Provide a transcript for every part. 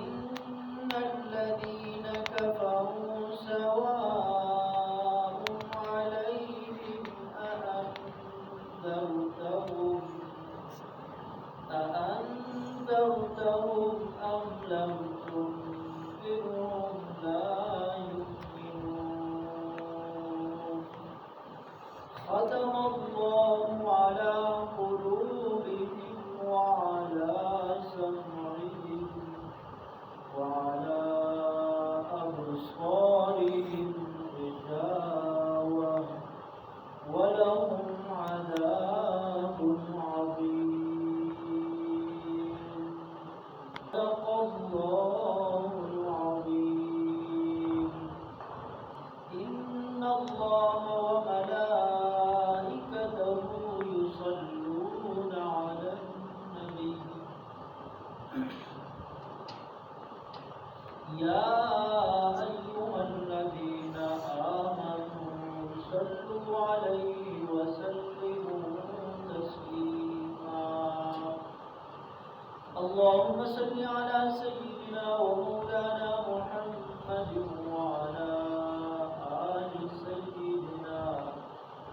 إن الذين كفروا سواء عليهم أأنذرتهم أم لم تنذرهم لا يؤمنون ختم الله على قلوبهم وعلى سمعهم وعلى أبصارهم غشاوة ولهم عذاب عظيم صدق الله العظيم إن الله وملائكته يصلون على النبي يا أيها الذين آمنوا صلوا عليه وسلموا تسليما اللهم صل على سيدنا ومولانا محمد وعلى آل سيدنا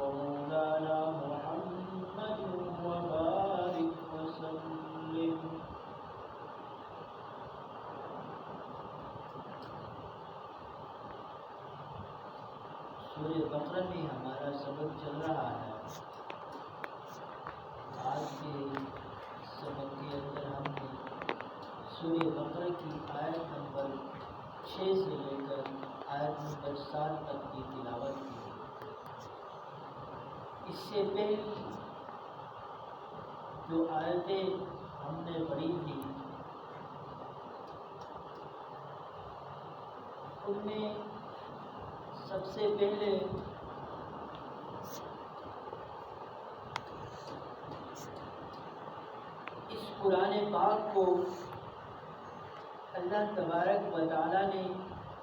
ومولانا محمد وبارك وسلم سورہ بقرہ میں ہمارا سبق چل رہا ہے۔ آج کے سبق کے اندر ہم نے سورہ بقرہ کی آیت نمبر 6 سے لے کر آیت نمبر 7 تک کی تلاوت کی۔ اس سے پہلی جو آیتیں ہم نے پڑھی تھی ان میں سب سے پہلے اس قرآن پاک کو اللہ تبارک و تعالیٰ نے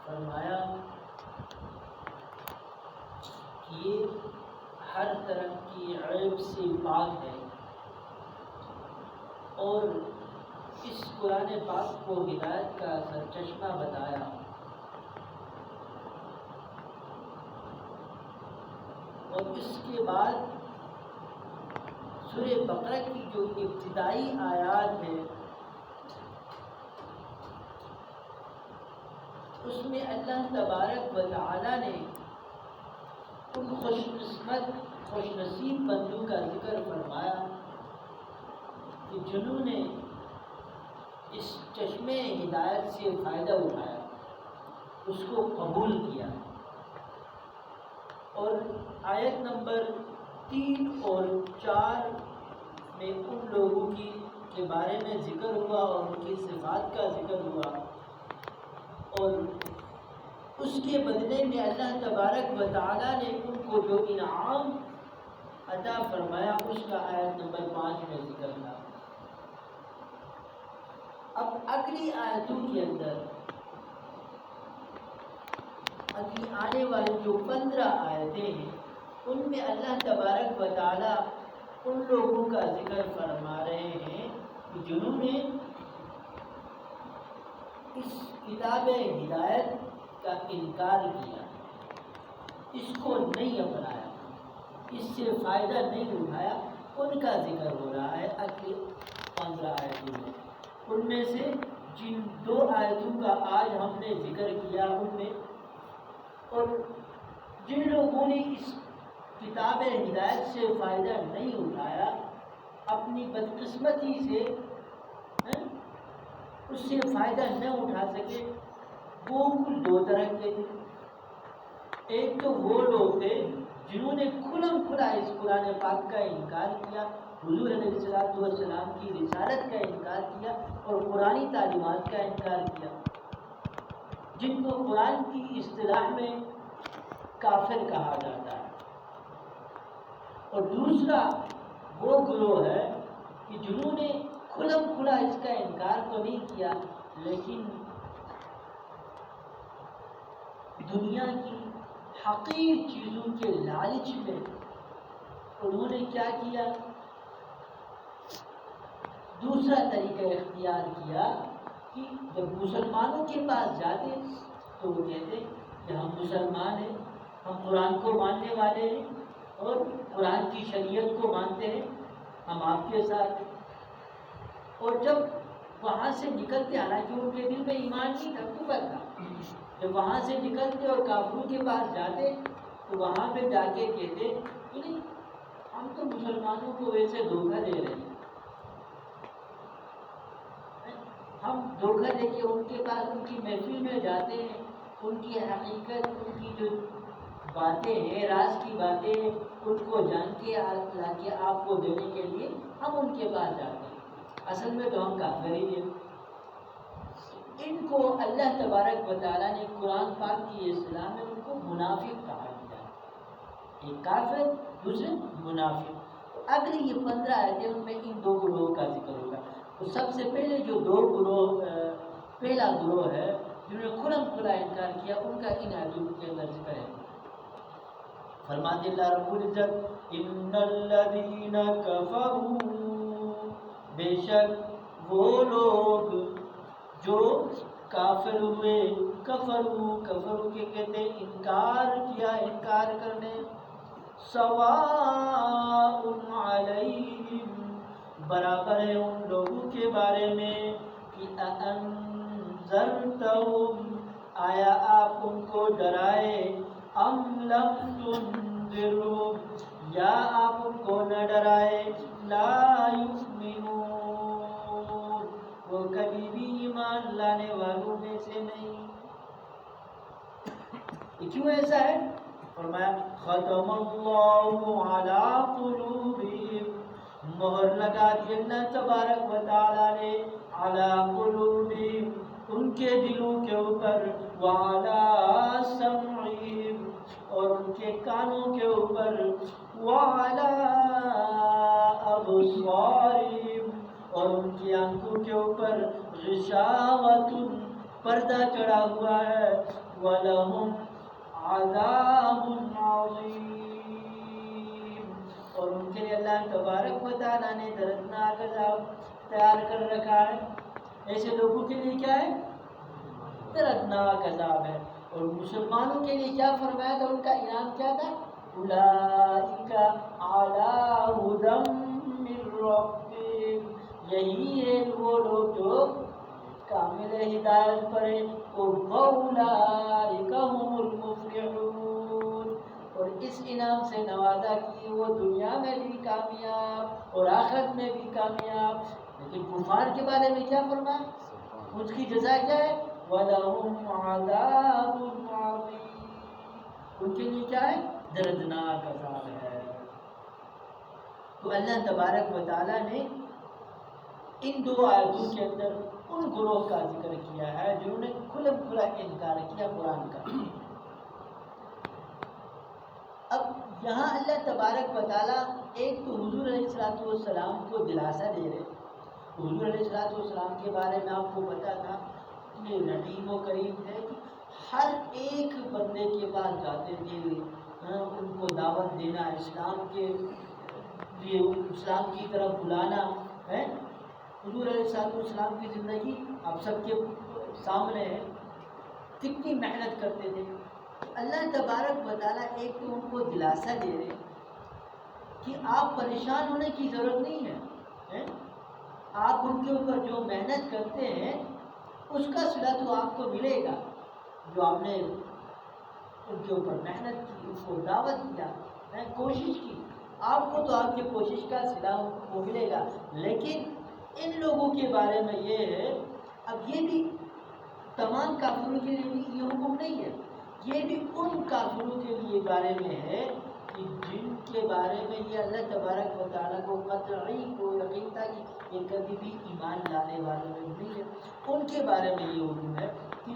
فرمایا کہ یہ ہر طرح کی عیب سے پاک ہے، اور اس قرآن پاک کو ہدایت کا سرچشمہ بتایا۔ اور اس کے بعد سورہ بقرہ کی جو ابتدائی آیات ہے اس میں اللہ تبارک و تعالیٰ نے ان خوش نصیب بندوں کا ذکر فرمایا کہ جنہوں نے اس چشمے ہدایت سے فائدہ اٹھایا، اس کو قبول کیا۔ اور آیت نمبر 3 اور 4 میں ان لوگوں کے بارے میں ذکر ہوا اور ان کی صفات کا ذکر ہوا، اور اس کے بدلے میں اللہ تبارک و تعالیٰ نے ان کو جو انعام عطا فرمایا اس کا آیت نمبر 5 میں ذکر تھا۔ اب اگلی آیتوں کے اندر ابھی آنے والی جو 15 آیتیں ہیں ان میں اللہ تبارک و تعالیٰ ان لوگوں کا ذکر فرما رہے ہیں کہ جنہوں نے اس کتاب ہدایت کا انکار کیا، اس کو نہیں اپنایا، اس سے فائدہ نہیں اٹھایا، ان کا ذکر ہو رہا ہے اگلی 15 آیتوں میں۔ ان میں سے جن 2 آیتوں کا آج ہم نے ذکر کیا ان میں، اور جن لوگوں نے اس کتاب ہدایت سے فائدہ نہیں اٹھایا، اپنی بدقسمتی سے اس سے فائدہ نہ اٹھا سکے، وہ کل 2 طرح کے تھے۔ ایک تو وہ لوگ تھے جنہوں نے کھلم کھلا اس قرآن پاک کا انکار کیا، حضور علیہ السلام کی رسالت کا انکار کیا اور قرآنی تعلیمات کا انکار کیا، جن کو قرآن کی اصطلاح میں کافر کہا جاتا ہے۔ اور دوسرا وہ گروہ ہے کہ جنہوں نے کھلم کھلا اس کا انکار تو نہیں کیا، لیکن دنیا کی حقیر چیزوں کے لالچ میں انہوں نے کیا کیا، دوسرا طریقہ اختیار کیا کہ جب مسلمانوں کے پاس جاتے تو وہ کہتے کہ ہم مسلمان ہیں، ہم قرآن کو ماننے والے ہیں اور قرآن کی شریعت کو مانتے ہیں، ہم آپ کے ساتھ ہیں۔ اور جب وہاں سے نکلتے، حالانکہ ان کے دل میں ایمان نہیں تھا، کفر تھا، جب وہاں سے نکلتے اور کافروں کے پاس جاتے تو وہاں پہ جا کے کہتے کہ ہم تو مسلمانوں کو ویسے دھوکہ دے رہے ہیں، ہم دھوکہ دے کے ان کے پاس ان کی محفل میں جاتے ہیں، ان کی حقیقت، ان کی جو باتیں ہیں، راز کی باتیں ہیں، ان کو جان کے لا کے آپ کو دینے کے لیے ہم ان کے پاس جاتے ہیں، اصل میں تو ہم کافر ہی ہیں۔ ان کو اللہ تبارک و تعالیٰ نے قرآن پاک کی اصطلاح میں ان کو منافق کہا گیا، ایک کافر، دوسرے منافق۔ اگلی یہ 15 آیتیں ان میں ان دو گروہوں کا ذکر ہوگا۔ تو سب سے پہلے جو دو گروہ، پہلا گروہ ہے جنہوں نے کھلم کھلا انکار کیا، ان کا ان آیتوں کے اندر ذکر ہے۔ فرماتے اللہ رب العزت ان الذین کفروا، بے شک وہ لوگ جو کافر ہوئے، کفروا کے کہتے ہیں انکار کیا، انکار کرنے، سواء علیہم، برابر ہے ان لوگوں کے بارے میں کہ انذرتہم، آیا آپ ان کو ڈرائے، ام لم تنذرہم، یا آپ ان کو نہ ڈرائے، لا یؤمنون، وہ کبھی بھی ایمان لانے والوں میں سے نہیں۔ یہ کیوں ایسا ہے؟ فرمایا ختم اللہ علی قلوبہم، مہر لگا دی اللہ تبارک و تعالیٰ نے علی قلوبہم، ان کے دلوں کے اوپر، وعلی سمعہم، اور ان کے کانوں کے اوپر، وعلی ابصارہم، اور ان کی آنکھوں کے اوپر، غشاوۃ، پردہ چڑھا ہوا ہے، وَلَهُمْ عَذَابٌ عَظِيمٌ، اور ان کے لیے اللہ تبارک و تعالیٰ نے دردناک عذاب تیار کر رکھا ہے۔ ایسے لوگوں کے لیے کیا ہے؟ دردناک عذاب ہے۔ اور مسلمانوں کے لیے کیا فرمایا تھا؟ ان کا انعام کیا تھا؟ اولئک علی ھدی من ربہم، یہی ہے وہ لوگ جو کامل ہدایت پر ہیں، وَأُولَئِکَ هُمُ الْمُفْلِحُونَ، اور اس انعام سے نوازا کہ وہ دنیا میں بھی کامیاب اور آخرت میں بھی کامیاب۔ لیکن کفار کے بارے میں کیا فرمایا؟ اس کی جزا کیا ہے؟ وَلَهُمْ عَذَابٌ عَظِيمٌ، ان کے لیے کیا ہے؟ دردناک عذاب ہے۔ تو اللہ تبارک و تعالیٰ نے ان دو آیتوں کے اندر ان گروہ کا ذکر کیا ہے جنہوں نے کھلم کھلا انکار کیا قرآن کا۔ اب یہاں اللہ تبارک و تعالیٰ ایک تو حضور علیہ السلام کو دلاسا دے رہے۔ حضور علیہ السلام کے بارے میں آپ کو پتا تھا کہ رحیم و کریم ہے، کہ ہر ایک بندے کے پاس جاتے تھے، ان کو دعوت دینا، اسلام کے لیے اسلام کی طرف بلانا ہے۔ حضور علیہ السلام کی زندگی آپ سب کے سامنے ہے، کتنی محنت کرتے تھے۔ اللہ تبارک و تعالیٰ ایک تو ان کو دلاسا دے رہے کہ آپ پریشان ہونے کی ضرورت نہیں ہے، آپ ان کے اوپر جو محنت کرتے ہیں اس کا صلہ تو آپ کو ملے گا، جو آپ نے ان کے اوپر محنت کی، ان کو دعوت دیا، کوشش کی، آپ کو تو آپ کی کوشش کا صلہ وہ ملے گا۔ لیکن ان لوگوں کے بارے میں یہ ہے، اب یہ بھی تمام کافروں کے لیے بھی یہ حکم نہیں ہے، یہ بھی ان کافروں کے لیے بارے میں ہے کہ جن کے بارے میں یہ اللہ تبارک و تعالیٰ کو قطعی کو یقین تھا کہ یہ کبھی بھی ایمان لانے والوں میں نہیں ہے، ان کے بارے میں یہ حکم ہے کہ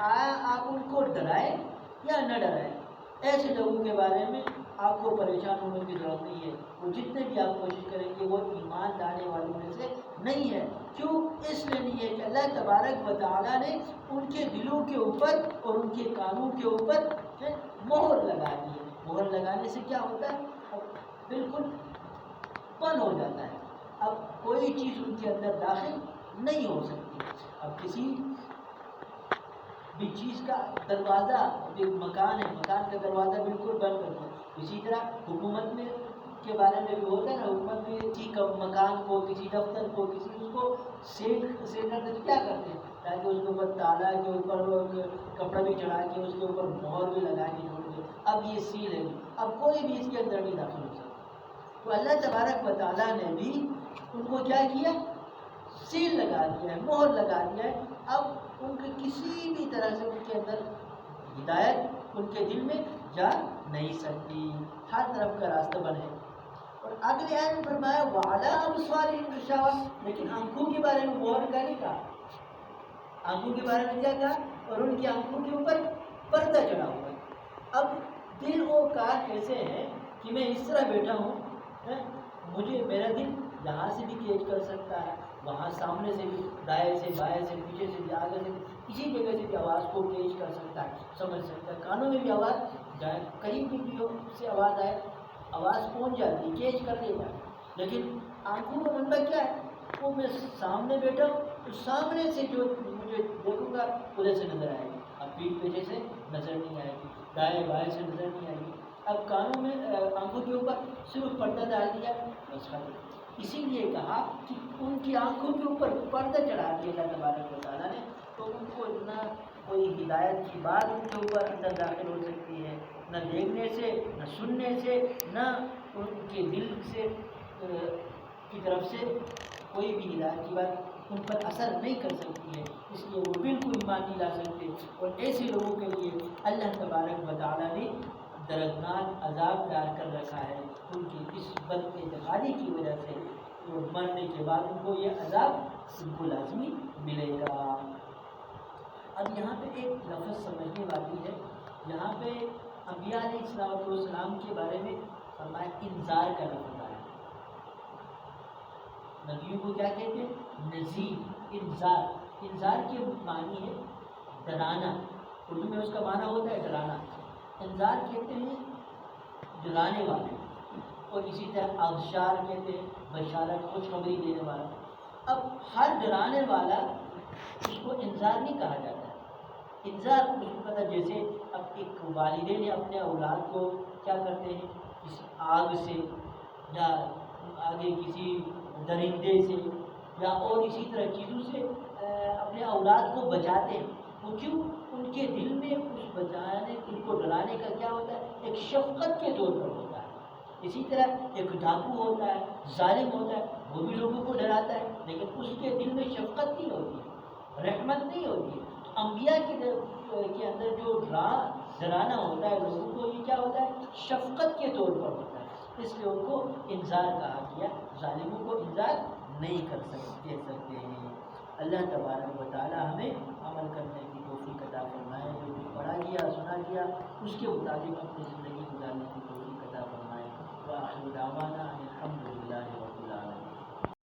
آیا آپ ان کو ڈرائیں یا نہ ڈرائیں، ایسے لوگوں کے بارے میں آپ کو پریشان ہونے کی ضرورت نہیں ہے، وہ جتنے بھی آپ کوشش کریں گے وہ ایمان لانے والوں میں سے نہیں ہے۔ کیوں؟ اس لیے نہیں ہے کہ اللہ تبارک و تعالیٰ نے ان کے دلوں کے اوپر اور ان کے کانوں کے اوپر مہر لگا دی ہے۔ مہر لگانے سے کیا ہوتا ہے؟ اب بالکل بند ہو جاتا ہے، اب کوئی چیز ان کے اندر داخل نہیں ہو سکتی. اب کسی بھی چیز کا دروازہ، ایک مکان ہے، مکان کا دروازہ بالکل بند کر دو. اسی طرح حکومت میں کے بارے میں بھی ہوتا ہے نا، حکومت میں کسی مکان کو، کسی دفتر کو، کسی اس کو سیل کرتے تو کیا کرتے ہیں، تاکہ اس کے اوپر تالا کے اوپر کپڑا بھی چڑھا کے اس کے اوپر مہر بھی لگا کے چھوڑ دے. اب یہ سیل ہے، اب کوئی بھی اس کے اندر نہیں داخل ہو سکتا. تو اللہ تبارک و تعالیٰ نے بھی ان کو کیا کیا، سیل لگا دیا ہے، مہر لگا دیا ہے. اب ان کے کسی بھی طرح سے ان کے اندر ہدایت ان کے دل میں جا نہیں سکتی، ہر طرف کا راستہ بند ہے. اور اگلے آیت میں فرمایا وَعَلَىٰ أَبْصَارِهِمْ غِشَاوَةٌ، لیکن آنکھوں کے بارے میں مہر کا نہیں کہا. آنکھوں کے بارے میں کیا کہا، اور ان کی آنکھوں کے اوپر پردہ چڑھا ہوا ہے. اب دل و کار ایسے ہیں کہ میں اس طرح بیٹھا ہوں، مجھے میرا دل یہاں سے بھی کیچ کر سکتا ہے، وہاں سامنے سے بھی، دائیں سے بائیں سے، پیچھے سے بھی، آگے سے بھی، کسی جگہ سے بھی آواز کو کیچ کر سکتا ہے، سمجھ سکتا ہے. کانوں میں بھی آواز جائے، کہیں بھی سے آواز آئے، آواز پہنچ جاتی ہے، کیچ کر لیتا ہے. لیکن آنکھوں کا منبع کیا ہے، وہ میں سامنے بیٹھا ہوں تو سامنے سے جو مجھے دیکھوں گا ادھر سے نظر آئے گی. اب پیٹھ پیچھے سے نظر نہیں آئے گی، دائیں بائیں سے نظر نہیں آئے گی. اب کانوں میں، آنکھوں کے اوپر صرف پردہ ڈال دیا بس ختم. اسی لیے کہا کہ ان کی آنکھوں کے اوپر پردہ چڑھا دیا اللہ تبارک و تعالیٰ نے، تو ان کو نہ کوئی ہدایت کی بات ان کے اوپر اندر داخل ہو سکتی ہے، نہ دیکھنے سے، نہ سننے سے، نہ ان کے دل سے کی طرف سے کوئی بھی ہدایت کی بات ان پر اثر نہیں کر سکتی ہے. اس لیے وہ بالکل ایمان نہیں لا سکتے. اور ایسے لوگوں کے لیے اللہ تبارک و تعالیٰ نے دردناک عذاب تیار کر رکھا ہے. ان کی اس بد اعتقادی کی وجہ سے وہ مرنے کے بعد ان کو یہ عذاب ان کو لازمی ملے گا. اب یہاں پہ ایک لفظ سمجھنے والی ہے، یہاں پہ انبیاء علیہ السلام کے بارے میں فرمایا انذار کا لفظ آیا. نبیوں کو کیا کہتے ہیں، نذیر. انذار، انذار کے معنی ہے ڈرانا. اردو میں اس کا معنی ہوتا ہے ڈرانا. انذار کہتے ہیں ڈرانے والے، اور اسی طرح ابشار کہتے ہیں بشارت، خوشخبری دینے والا. اب ہر ڈرانے والا اس کو انذار نہیں کہا جاتا ہے. انذار اس کو پتہ، جیسے اب ایک والدین اپنے اولاد کو کیا کرتے ہیں، کسی آگ سے یا آگے کسی درندے سے یا اور اسی طرح چیزوں سے اپنے اولاد کو بچاتے ہیں. وہ کیوں، ان کے دل میں اس بچانے، ان کو ڈرانے کا کیا ہوتا ہے، ایک شفقت کے طور پر ہوتا ہے. اسی طرح ایک ڈاکو ہوتا ہے، ظالم ہوتا ہے، وہ بھی لوگوں کو ڈراتا ہے، لیکن اس کے دل میں شفقت نہیں ہوتی، رحمت نہیں ہوتی. تو انبیاء کے اندر جو ڈرانا ہوتا ہے لوگوں کو، یہ کیا ہوتا ہے، شفقت کے طور پر ہوتا ہے. اس لیے ان کو انذار کہا گیا. ظالموں کو انذار نہیں کر سکتے ہیں. اللہ تبارک و تعالی ہمیں عمل کرنے کی توفیق عطا فرمائے. جو کچھ پڑھا گیا، سنا گیا، اس کے مطابق اپنی زندگی گزارنے کی توفیق عطا فرمائے. وآخر دعوانا الحمد للہ رب العالمین.